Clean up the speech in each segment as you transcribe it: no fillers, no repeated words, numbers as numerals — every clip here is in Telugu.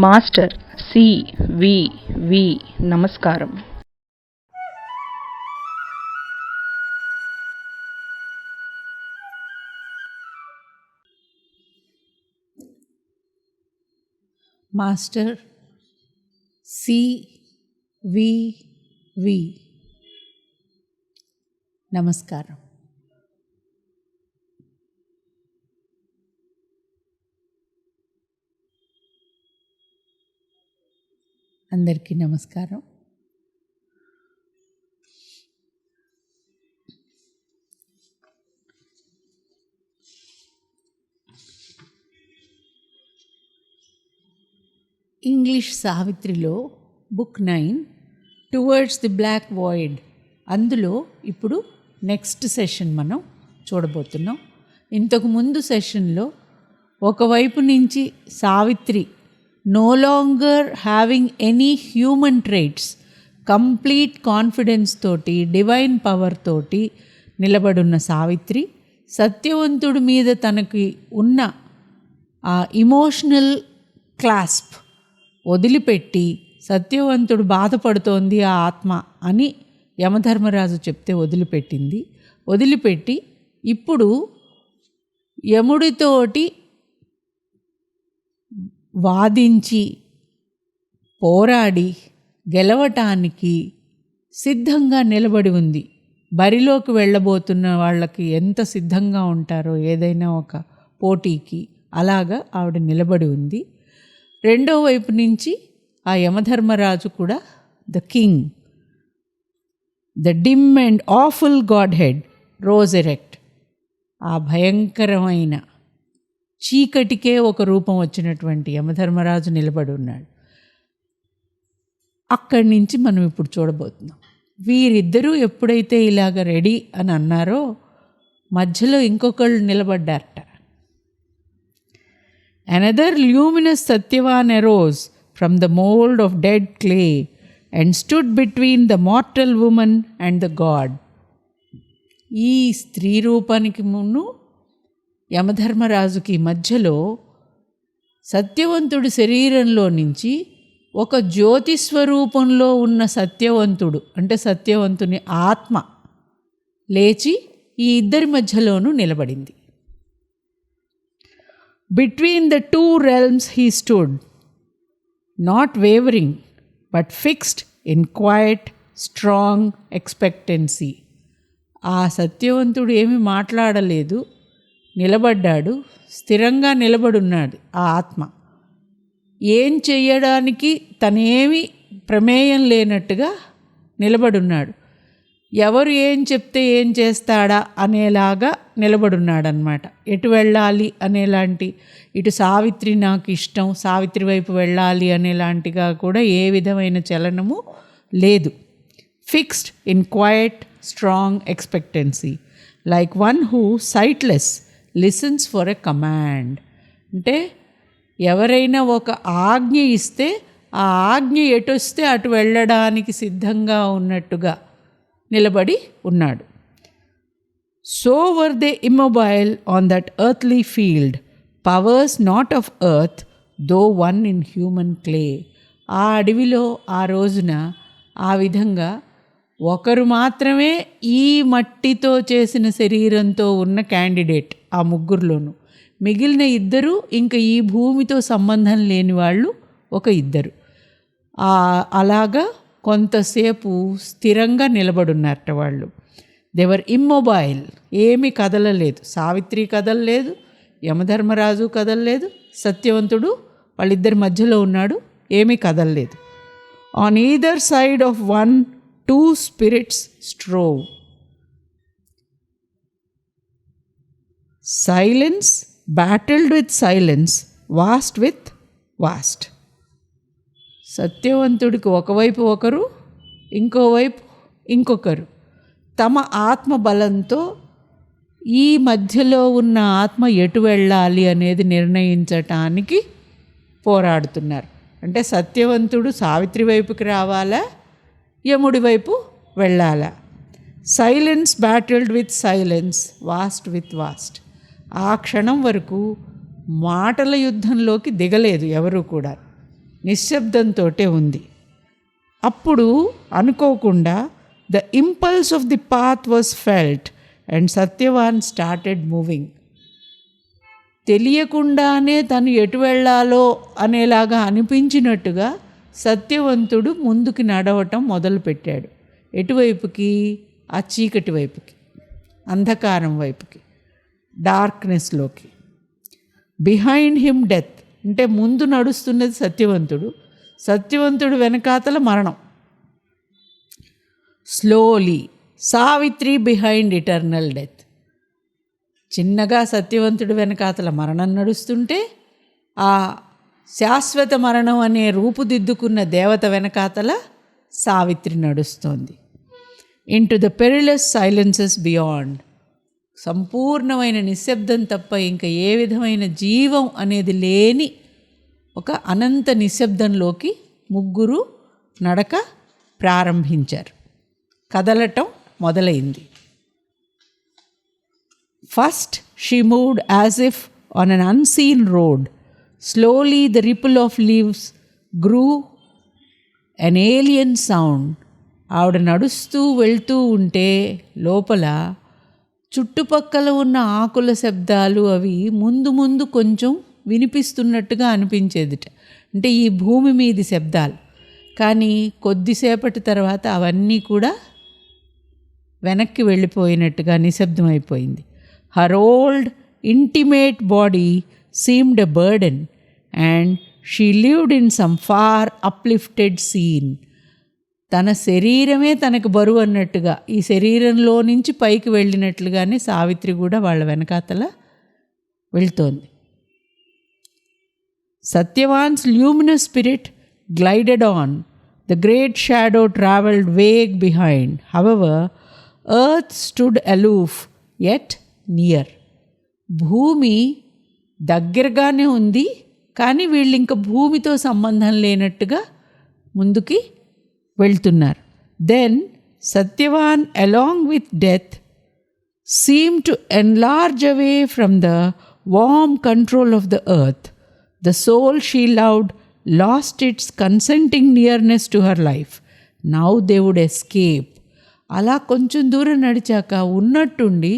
Master CVV. నమస్కారం. Master CVV. నమస్కారం. అందరికీ నమస్కారం. ఇంగ్లీష్ సావిత్రిలో book 9 towards the black void, అందులో ఇప్పుడు నెక్స్ట్ సెషన్ మనం చూడబోతున్నాం. ఇంతకుముందు సెషన్లో ఒకవైపు నుంచి Savitri no longer having any human traits, complete confidence తోటి, డివైన్ పవర్ తోటి నిలబడున్న సావిత్రి సత్యవంతుడి మీద తనకి ఉన్న ఆ ఇమోషనల్ క్లాస్ప్ వదిలిపెట్టి, సత్యవంతుడు బాధపడుతోంది ఆ ఆత్మ అని యమధర్మరాజు చెప్తే వదిలిపెట్టి ఇప్పుడు యముడితోటి వాదించి పోరాడి గెలవటానికి సిద్ధంగా నిలబడి ఉంది. బరిలోకి వెళ్ళబోతున్న వాళ్ళకి ఎంత సిద్ధంగా ఉంటారో ఏదైనా ఒక పోటీకి, అలాగా ఆవిడ నిలబడి ఉంది. రెండో వైపు నుంచి ఆ యమధర్మరాజు కూడా the king, the dim and awful God head rose erect, ఆ భయంకరమైన చీకటికే ఒక రూపం వచ్చినటువంటి యమధర్మరాజు నిలబడి ఉన్నాడు. అక్కడి నుంచి మనం ఇప్పుడు చూడబోతున్నాం. వీరిద్దరూ ఎప్పుడైతే ఇలాగ రెడీ అని అన్నారో మధ్యలో ఇంకొకళ్ళు నిలబడ్డారట. Another luminous Satyavan arose from the mold of dead clay and stood between the mortal woman and the god. ఈ స్త్రీ రూపానికి మున్ను యమధర్మరాజుకి మధ్యలో సత్యవంతుడి శరీరంలో నుంచి ఒక జ్యోతి స్వరూపంలో ఉన్న సత్యవంతుడు, అంటే సత్యవంతుని ఆత్మ లేచి ఈ ఇద్దరి మధ్యలోనూ నిలబడింది. Between the two realms he stood, not wavering, but fixed in quiet, strong expectancy. ఆ సత్యవంతుడు ఏమీ మాట్లాడలేదు, నిలబడ్డాడు, స్థిరంగా నిలబడున్నాడు. ఆ ఆత్మ ఏం చెయ్యడానికి తనేమి ప్రమేయం లేనట్టుగా నిలబడున్నాడు. ఎవరు ఏం చెప్తే ఏం చేస్తాడా అనేలాగా నిలబడున్నాడనమాట. ఎటు వెళ్ళాలి అనేలాంటి, ఇటు సావిత్రి నాకు ఇష్టం, సావిత్రి వైపు వెళ్ళాలి అనేలాంటిగా కూడా ఏ విధమైన చలనము లేదు. Fixed in quiet strong expectancy, like one who sightless listens for a command. అంటే ఎవరైనా ఒక ఆజ్ఞ ఇస్తే ఆ ఆజ్ఞ ఎటు వస్తే అటు వెళ్ళడానికి సిద్ధంగా ఉన్నట్టుగా నిలబడి ఉన్నాడు. So were they immobile on that earthly field, powers not of earth, though one in human clay. ఆ అడవిలో ఆ రోజున ఆ విధంగా ఒకరు మాత్రమే ఈ మట్టితో చేసిన శరీరంతో ఉన్న క్యాండిడేట్ ఆ ముగ్గురులోనూ. మిగిలిన ఇద్దరు ఇంకా ఈ భూమితో సంబంధం లేని వాళ్ళు ఒక ఇద్దరు. అలాగా కొంతసేపు స్థిరంగా నిలబడున్నారట వాళ్ళు. దేవర్ ఇమ్మొబైల్, ఏమీ కదలలేదు. సావిత్రి కదలలేదు, యమధర్మరాజు కదలలేదు, సత్యవంతుడు వాళ్ళిద్దరి మధ్యలో ఉన్నాడు, ఏమీ కదలలేదు. On either side of one two spirits strove. Silence battled with silence, vast with vast. సత్యవంతుడికి ఒకవైపు ఒకరు, ఇంకోవైపు ఇంకొకరు. తమ ఆత్మ బలంతో ఈ మధ్యలో ఉన్న ఆత్మ ఎటు వెళ్ళాలి అనేది నిర్ణయించటానికి పోరాడుతున్నారు. అంటే సత్యవంతుడు సావిత్రి వైపుకి రావాలా, యముడి వైపు వెళ్ళాలా? Silence battled with silence, vast with vast. ఆ క్షణం వరకు మాటల యుద్ధంలోకి దిగలేదు ఎవరు కూడా. నిశ్శబ్దంతోటే ఉంది. అప్పుడు అనుకోకుండా the impulse of the path was felt and Satyavan started moving. తెలియకుండానే తను ఎటు వెళ్ళాలో అనేలాగా అనిపించినట్టుగా సత్యవంతుడు ముందుకి నడవటం మొదలుపెట్టాడు. ఎటువైపుకి? ఆ చీకటి వైపుకి, అంధకారం వైపుకి, డార్క్నెస్లోకి. బిహైండ్ హిమ్ డెత్, అంటే ముందు నడుస్తున్నది సత్యవంతుడు, సత్యవంతుడు వెనకాతల మరణం. Slowly Savitri behind eternal death. చిన్నగా సత్యవంతుడు వెనకాతల మరణం నడుస్తుంటే ఆ శాశ్వత మరణం అనే రూపుదిద్దుకున్న దేవత వెనకాతల సావిత్రి నడుస్తోంది. Into the perilous silences beyond. సంపూర్ణమైన నిశ్శబ్దం తప్ప ఇంకా ఏ విధమైన జీవం అనేది లేని ఒక అనంత నిశ్శబ్దంలోకి ముగ్గురు నడక ప్రారంభించారు. కదలటం మొదలైంది. First, she moved as if on an unseen road. Slowly, the ripple of leaves grew an alien sound. ఆవిడ నడుస్తూ వెళ్తూ ఉంటే లోపల చుట్టుపక్కల ఉన్న ఆకుల శబ్దాలు అవి ముందు ముందు కొంచెం వినిపిస్తున్నట్టుగా అనిపించేదిట. అంటే ఈ భూమి మీది శబ్దాలు. కానీ కొద్దిసేపటి తర్వాత అవన్నీ కూడా వెనక్కి వెళ్ళిపోయినట్టుగా నిశ్శబ్దమైపోయింది. Her old, intimate body seemed a burden, and she lived in some far uplifted scene. తన శరీరమే తనకు బరువు అన్నట్టుగా, ఈ శరీరంలో నుంచి పైకి వెళ్ళినట్లుగానే సావిత్రి కూడా వాళ్ళ వెనకాతల వెళ్తోంది. Satyavan's luminous spirit glided on. The great shadow travelled vague behind. However, earth stood aloof, yet near. భూమి దగ్గరగానే ఉంది, కానీ వీళ్ళు ఇంకా భూమితో సంబంధం లేనట్టుగా ముందుకి వెళ్తున్నారు. Then Satyavan along with death seem to enlarge away from the warm control of the earth. The soul she loved lost its consenting nearness to her life. Now they would escape. అలా కొంచెం దూరం నడిచాక ఉన్నట్టుండి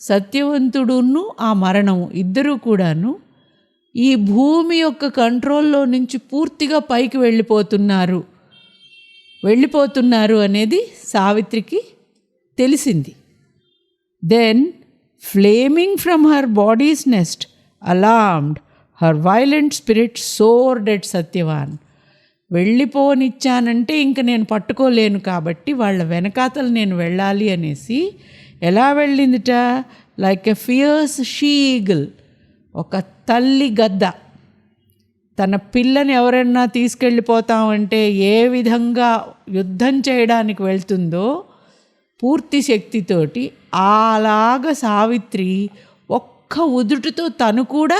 సత్యవంతుడును ఆ మరణము ఇద్దరూ కూడాను ఈ భూమి యొక్క కంట్రోల్లో నుంచి పూర్తిగా పైకి వెళ్ళిపోతున్నారు అనేది సావిత్రికి తెలిసింది. Then flaming from her body's nest alarmed her violent spirit soared at Satyavan. వెళ్ళిపోనిచ్చానంటే ఇంక నేను పట్టుకోలేను కాబట్టి వాళ్ళ వెనకాతలు నేను వెళ్ళాలి అనేసి ఎలా వెళ్ళిందిట? Like a fierce షీగల్. ఒక తల్లి గద్ద తన పిల్లని ఎవరన్నా తీసుకెళ్ళిపోతామంటే ఏ విధంగా యుద్ధం చేయడానికి వెళ్తుందో పూర్తి శక్తితోటి, అలాగ సావిత్రి ఒక్క ఉదుటుతో తను కూడా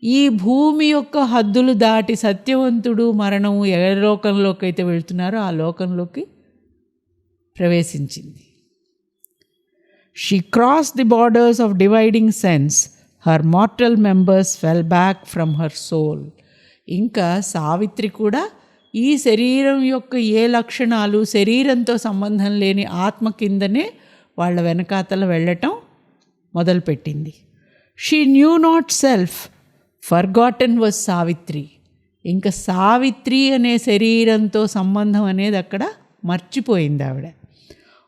ఈ భూమి యొక్క హద్దులు దాటి సత్యవంతుడు మరణము ఏ లోకంలోకి అయితే వెళ్తున్నారో ఆ లోకంలోకి ప్రవేశించింది. She crossed the borders of dividing sense. Her mortal members fell back from her soul. ఇంకా సావిత్రి కూడా ఈ శరీరం యొక్క ఏ లక్షణాలు, శరీరంతో సంబంధం లేని ఆత్మ కిందనే వాళ్ళ వెనకాతల వెళ్ళటం మొదలుపెట్టింది. She knew not self. Forgotten was Savitri. ఇంకా సావిత్రి అనే శరీరంతో సంబంధం అనేది అక్కడ మర్చిపోయింది ఆవిడ.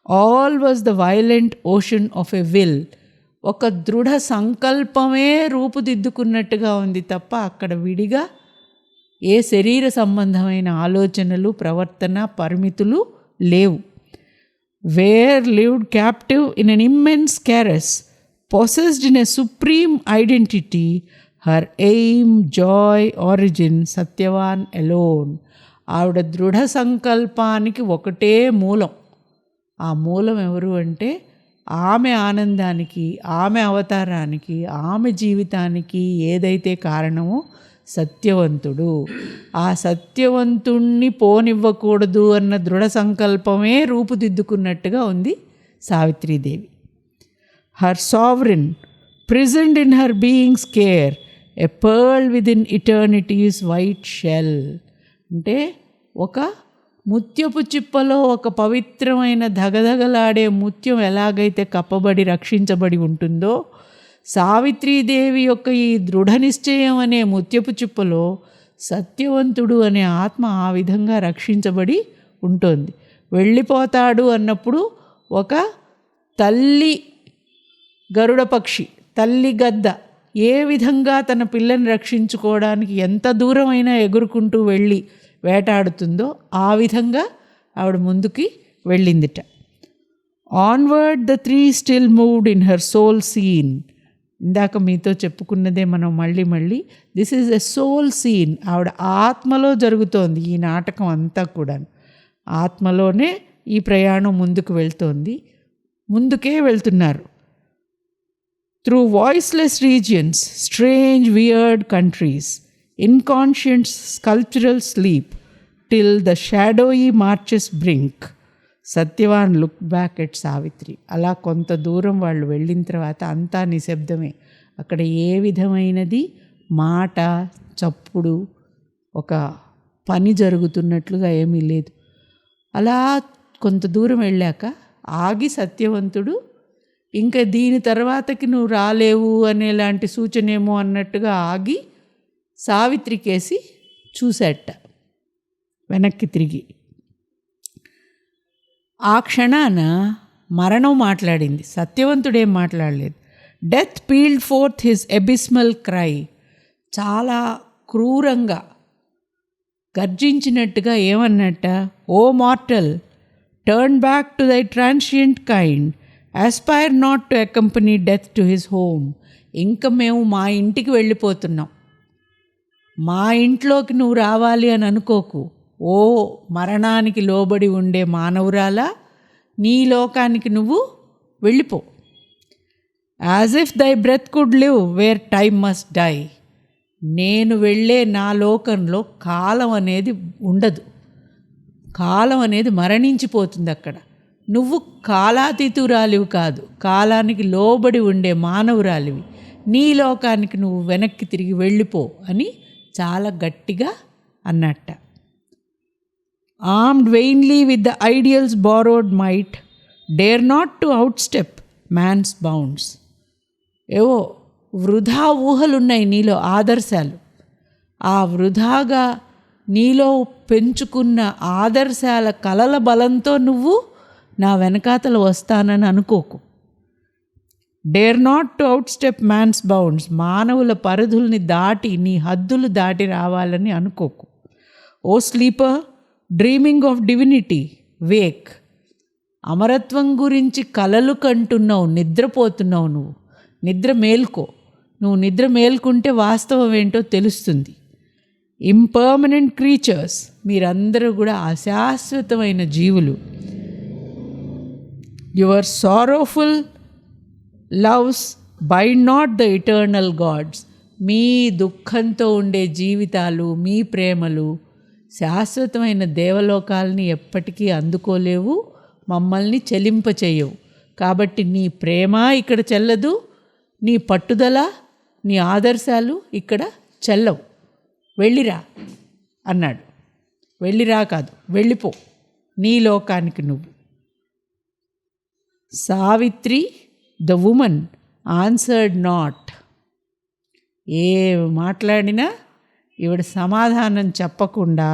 All was the violent ocean of a will. ఒక దృఢ సంకల్పమే రూపుదిద్దుకున్నట్టుగా ఉంది తప్ప అక్కడ విడిగా ఏ శరీర సంబంధమైన ఆలోచనలు, ప్రవర్తన, పరిమితులు లేవు. Where lived captive in an immense caress, possessed in a supreme identity, her aim, joy, origin, Satyavan alone. ఆవిడ దృఢ సంకల్పానికి ఒకటే మూలం. ఆ మూలం ఎవరు అంటే ఆమె ఆనందానికి, ఆమె అవతారానికి, ఆమె జీవితానికి ఏదైతే కారణమో సత్యవంతుడు. ఆ సత్యవంతుణ్ణి పోనివ్వకూడదు అన్న దృఢ సంకల్పమే రూపుదిద్దుకున్నట్టుగా ఉంది Savitridevi. Her sovereign, prisoned in her being's care, a pearl within eternity's white shell. అంటే ఒక ముత్యపు చిప్పలో ఒక పవిత్రమైన ధగధగలాడే ముత్యం ఎలాగైతే కప్పబడి రక్షించబడి ఉంటుందో, సావిత్రీదేవి యొక్క ఈ దృఢ నిశ్చయం అనే ముత్యపు చిప్పలో సత్యవంతుడు అనే ఆత్మ ఆ విధంగా రక్షించబడి ఉంటుంది. వెళ్ళిపోతాడు అన్నప్పుడు ఒక తల్లి గరుడ పక్షి, తల్లి గద్ద ఏ విధంగా తన పిల్లని రక్షించుకోవడానికి ఎంత దూరమైనా ఎగురుకుంటూ వెళ్ళి వేటాడుతుందో ఆ విధంగా ఆవిడ ముందుకి వెళ్ళిందిట. Onward the three still moved in her soul scene. ఇందాక మీతో చెప్పుకున్నదే మనం మళ్ళీ this is a soul scene. ఆవిడ ఆత్మలో జరుగుతోంది ఈ నాటకం అంతా కూడా. ఆత్మలోనే ఈ ప్రయాణం ముందుకు వెళ్తోంది, ముందుకే వెళ్తున్నారు. Through voiceless regions, strange weird countries, inconscient sculptural sleep, till the shadowy marches brink. Satyavan look back at Savitri. అలా కొంత దూరం వాళ్ళు వెళ్ళిన తర్వాత అంతా నిశ్శబ్దమే. అక్కడ ఏ విధమైనది మాట, చప్పుడు, ఒక పని జరుగుతున్నట్లుగా ఏమీ లేదు. అలా కొంత దూరం వెళ్ళాక ఆగి సత్యవంతుడు, ఇంకా దీని తర్వాతకి నువ్వు రాలేవు అనేలాంటి సూచనేమో అన్నట్టుగా ఆగి సావిత్రికేసి చూశాట వెనక్కి తిరిగి. ఆ క్షణాన మరణం మాట్లాడింది, సత్యవంతుడేం మాట్లాడలేదు. Death peeled fourth his ఎబిస్మల్ cry. చాలా క్రూరంగా గర్జించినట్టుగా ఏమన్నట్ట, ఓ మార్టల్, టర్న్ బ్యాక్ టు దై transient kind, Aspire not to accompany death to his home. ఇంక మేము మా ఇంటికి వెళ్ళిపోతున్నాం, మా ఇంట్లోకి నువ్వు రావాలి అని అనుకోకు. ఓ మరణానికి లోబడి ఉండే మానవురాలా, నీ లోకానికి నువ్వు వెళ్ళిపో. As if thy breath could live where time must die. నేను వెళ్ళే నా లోకంలో కాలం అనేది ఉండదు, కాలం అనేది మరణించిపోతుంది అక్కడ. నువ్వు కాలాతీతురాలివి కాదు, కాలానికి లోబడి ఉండే మానవురాలివి. నీ లోకానికి నువ్వు వెనక్కి తిరిగి వెళ్ళిపో అని చాలా గట్టిగా అన్నట్ట. Armed vainly with the ideal's borrowed might, dare not to outstep man's bounds. ఏవో వృధా ఊహలున్నాయి నీలో, ఆదర్శాలు. ఆ వృధాగా నీలో పెంచుకున్న ఆదర్శాల కలల బలంతో నువ్వు నా వెనకాతలు వస్తానని అనుకోకు. Dare not to outstep man's bounds. మానవుల పరిధుల్ని దాటి, నీ హద్దులు దాటి రావాలని అనుకోకు. O sleeper, dreaming of divinity, wake. అమరత్వం గురించి కలలు కంటున్నావు, నిద్రపోతున్నావు. నువ్వు నిద్ర మేల్కో. నువ్వు నిద్ర మేల్కుంటే వాస్తవం ఏంటో తెలుస్తుంది. ఇంపర్మనెంట్ క్రీచర్స్, మీరందరూ కూడా అశాశ్వతమైన జీవులు. Your sorrowful loves bind not the eternal gods. మీ దుఃఖంతో ఉండే జీవితాలు, మీ ప్రేమలు శాశ్వతమైన దేవలోకాలని ఎప్పటికీ అందుకోలేవు, మమ్మల్ని చెలింపచేయవు. కాబట్టి నీ ప్రేమ ఇక్కడ చెల్లదు, నీ పట్టుదల, నీ ఆదర్శాలు ఇక్కడ చెల్లవు. వెళ్ళిరా అన్నాడు. వెళ్ళిరా కాదు, వెళ్ళిపో నీ లోకానికి నువ్వు. Savitri the woman answered not. ఏ మాట్లాడినా ఈవిడ సమాధానం చెప్పకుండా,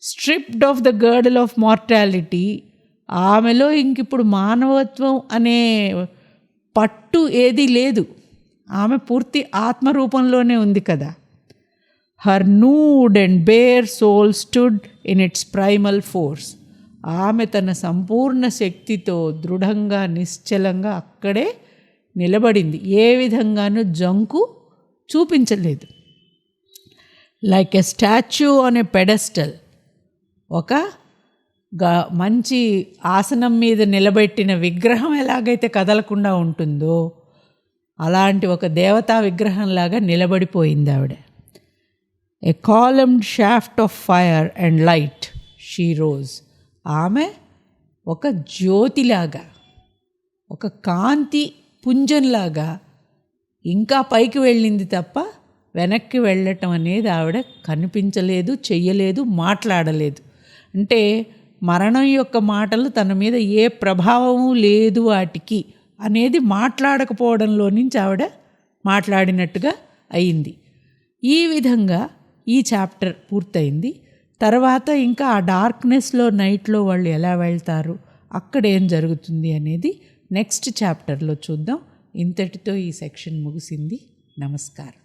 stripped off the girdle of mortality, ఆమెలో ఇంకిప్పుడు మానవత్వం అనే పట్టు ఏదీ లేదు, ఆమె పూర్తి ఆత్మరూపంలోనే ఉంది కదా. Her nude and bare soul stood in its primal force. ఆమె తన సంపూర్ణ శక్తితో దృఢంగా, నిశ్చలంగా అక్కడే నిలబడింది. ఏ విధంగానూ జంకు చూపించలేదు. Like a statue on a pedestal. ఒక మంచి ఆసనం మీద నిలబెట్టిన విగ్రహం ఎలాగైతే కదలకుండా ఉంటుందో అలాంటి ఒక దేవతా విగ్రహంలాగా నిలబడిపోయింది ఆవిడ. A columned shaft of fire and light she rose. ఆమె ఒక జ్యోతిలాగా, ఒక కాంతి పుంజంలాగా ఇంకా పైకి వెళ్ళింది తప్ప వెనక్కి వెళ్ళటం అనేది ఆవిడ కనిపించలేదు, చెయ్యలేదు, మాట్లాడలేదు. అంటే మరణం యొక్క మాటలు తన మీద ఏ ప్రభావము లేదు వాటికి అనేది మాట్లాడకపోవడంలో నుంచి ఆవిడ మాట్లాడినట్టుగా అయింది. ఈ విధంగా ఈ చాప్టర్ పూర్తయింది. తర్వాత ఇంకా ఆ డార్క్నెస్లో నైట్లో వాళ్ళు ఎలా వెళ్తారు, అక్కడ ఏం జరుగుతుంది అనేది నెక్స్ట్ చాప్టర్లో చూద్దాం. ఇంతటితో ఈ సెక్షన్ ముగిసింది. నమస్కారం.